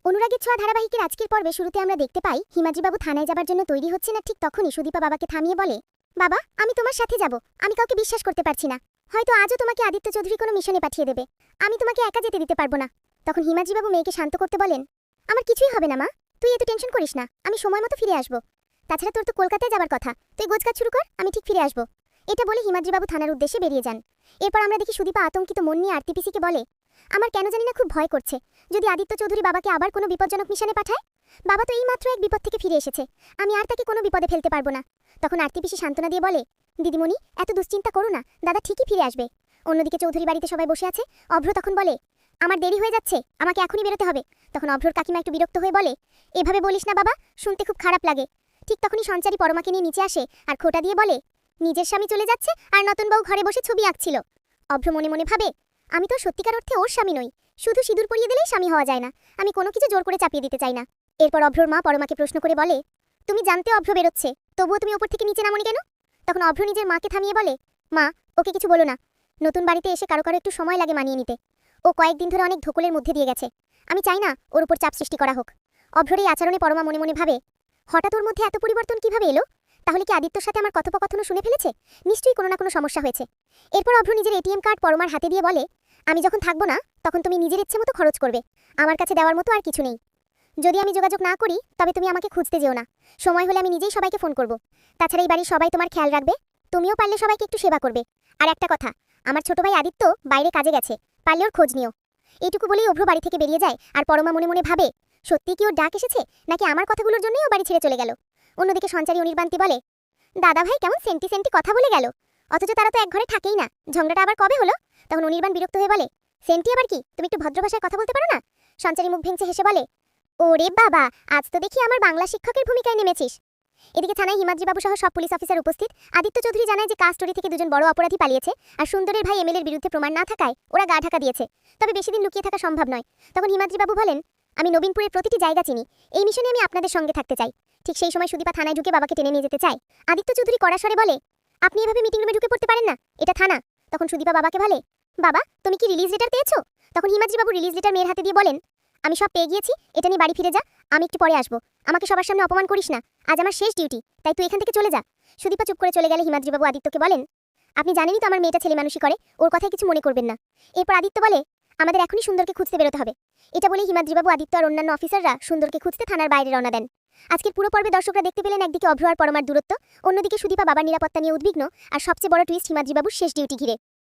অনুরাগের ছোঁয়া ধারাবাহিকের আজকের পর্বে শুরুতে আমরা দেখতে পাই হিমাদ্রিবাবু থানায় যাবার জন্য তৈরি হচ্ছে না। ঠিক তখনই সুদীপা বাবাকে থামিয়ে বলে, বাবা আমি তোমার সাথে যাব। আমি কাউকে বিশ্বাস করতে পারছি না। হয়তো আজও তোমাকে আদিত্য চৌধুরী কোনো মিশনে পাঠিয়ে দেবে। আমি তোমাকে একা যেতে দিতে পারবো না। তখন হিমাদ্রিবাবু মেয়েকে শান্ত করতে বলেন, আমার কিছুই হবে না মা, তুই এত টেনশন করিস না, আমি সময় মতো ফিরে আসবো। তাছাড়া তোর তো কলকাতায় যাবার কথা, তুই গোছগাছ শুরু কর, আমি ঠিক ফিরে আসবো। এটা বলে হিমাদ্রিবাবু থানার উদ্দেশ্যে বেরিয়ে যান। এরপর আমরা দেখি সুদীপা আতঙ্কিত মন নিয়ে আরতি পিসিকে বলে, আমার কেন জানি না খুব ভয় করছে, যদি আদিত্য চৌধুরী বাবাকে আবার কোনো বিপজ্জনক মিশনে পাঠায়। বাবা তো এইমাত্র এক বিপদ থেকে ফিরে এসেছে, আমি আর তাকে কোনো বিপদে ফেলতে পারবো না। তখন আরতি পিসি সান্ত্বনা দিয়ে বলে, দিদিমণি এত দুশ্চিন্তা করো না, দাদা ঠিকই ফিরে আসবে। অন্যদিকে চৌধুরী বাড়িতে সবাই বসে আছে। অভ্র তখন বলে, আমার দেরি হয়ে যাচ্ছে, আমাকে এখনই বেরোতে হবে। তখন অভ্রর কাকিমা একটু বিরক্ত হয়ে বলে, এভাবে বলিস না বাবা, শুনতে খুব খারাপ লাগে। ঠিক তখনই সঞ্চারী পরমাকে নিয়ে নিচে আসে আর খোটা দিয়ে বলে, নিজের স্বামী চলে যাচ্ছে আর নতুন বউ ঘরে বসে ছবি আঁকছিল। অভ্র মনে মনে ভাবে, আমি তো সত্যিকার অর্থে ওর স্বামী নই, শুধু সিঁদুর পরিয়ে দিলেই স্বামী হওয়া যায় না, আমি কোনো কিছু জোর করে চাপিয়ে দিতে চাই না। এরপর অভ্রর মা পরমাকে প্রশ্ন করে বলে, তুমি জানতে অভ্র বেরোচ্ছে, তবুও তুমি ওপর থেকে নিচে নামনি কেন? তখন অভ্র নিজের মাকে থামিয়ে বলে, মা ওকে কিছু বলো না, নতুন বাড়িতে এসে কারো কারো একটু সময় লাগে মানিয়ে নিতে। ও কয়েকদিন ধরে অনেক ধকলের মধ্যে দিয়ে গেছে, আমি চাই না ওর উপর চাপ সৃষ্টি করা হোক। অভ্রর এই আচরণে পরমা মনে মনে ভাবে, হঠাৎ ওর মধ্যে এত পরিবর্তন কিভাবে এলো? তাহলে কি আদিত্যর সাথে আমার কথোপকথনও শুনে ফেলেছে? নিশ্চয়ই কোনো না কোনো সমস্যা হয়েছে। এরপর অভ্র নিজের এটিএম কার্ড পরমার হাতে দিয়ে বলে, আমি যখন থাকবো না তখন তুমি নিজের ইচ্ছে মতো খরচ করবে, আমার কাছে দেওয়ার মতো আর কিছু নেই। যদি আমি যোগাযোগ না করি তবে তুমি আমাকে খুঁজতে যেও না, সময় হলে আমি নিজেই সবাইকে ফোন করব। তাছাড়া এই বাড়ির সবাই তোমার খেয়াল রাখবে, তুমিও পারলে সবাইকে একটু সেবা করবে। আর একটা কথা, আমার ছোট ভাই আদিত্য বাইরে কাজে গেছে, পারলে ওর খোঁজ নিও। এইটুকু বলেই অভ্র বাড়ি থেকে বেরিয়ে যায়। আর পরমা মনে মনে ভাবে, সত্যি কি ওর ডাক এসেছে, নাকি আমার কথাগুলোর জন্যই ও বাড়ি ছেড়ে চলে গেল। অন্যদিকে সঞ্চারী অনির্বান্তি বলে, দাদা ভাই কেমন সেন্টি সেন্টি কথা বলে গেল, অথচ তারা তো এক ঘরে থাকেই না, ঝগড়াটা আবার কবে হলো? তখন অনির্বাণ বিরক্ত হয়ে বলে, সেন্টি আবার কি, তুমি একটু ভদ্র ভাষায় কথা বলতে পারো না? সঞ্চারী মুখ ভেঙচে হেসে বলে, ওরে বাবা, আজ তো দেখি আমার বাংলা শিক্ষকের ভূমিকায় নেমেছিস। এদিকে থানায় হিমাদ্রিবাবু সহ সব পুলিশ অফিসার উপস্থিত। আদিত্য চৌধুরী জানায় যে কাস্টডি থেকে দুজন বড় অপরাধী পালিয়েছে, আর সুন্দরের ভাই এমএলএর বিরুদ্ধে প্রমাণ না থাকায় ওরা গা ঢাকা দিয়েছে, তবে বেশি দিন লুকিয়ে থাকা সম্ভব নয়। তখন হিমাদ্রিবাবু বলেন, আমি নবীনপুরের প্রতিটি জায়গা চিনি, এই মিশনে আমি আপনাদের সঙ্গে থাকতে চাই। ঠিক সেই সময় সুদীপা থানায় ঢুকে বাবাকে টেনে নিয়ে যেতে চায়। আদিত্য চৌধুরী কড়া স্বরে বলে, আপনি এভাবে মিটিং রুমে ঢুকে পড়তে পারেন না, এটা থানা। তখন সুদীপা বাবাকে বলে, বাবা তুমি কি রিলিজ লেটার পেয়েছো? তখন হিমাদ্রিবাবু রিলিজ লেটার মেয়ের হাতে দিয়ে বলেন, আমি সব পেয়ে গিয়েছি, এটা নিয়ে বাড়ি ফিরে যা, আমি একটু পরে আসবো। আমাকে সবার সামনে অপমান করিস না, আজ আমার শেষ ডিউটি, তাই তুই এখান থেকে চলে যা। সুদীপা চুপ করে চলে গেলে হিমাদ্রিবাবু আদিত্যকে বলেন, আপনি জানেনই তো আমার মেয়েটা ছেলে মানুষই করে, ওর কথায় কিছু মনে করবেন না। এরপর আদিত্য বলে, আমাদের এখনই সুন্দরকে খুঁজতে বেরোতে হবে। এটা বলেই হিমাদ্রিবাবু আদিত্য আর অন্যান্য অফিসাররা সুন্দরকে খুঁজতে থানার বাইরে রওনা দেন। আজকের পুরো পর্বে দর্শকরা দেখতে পেলেন একদিকে অভ্র আর পরমার দূরত্ব, অন্যদিকে সুদীপা বাবার নিরাপত্তা নিয়ে উদ্বিগ্ন, আর সবচেয়ে বড় টুইস্ট হিমাদ্রিবাবুর শেষ ডিউটি ঘিরে।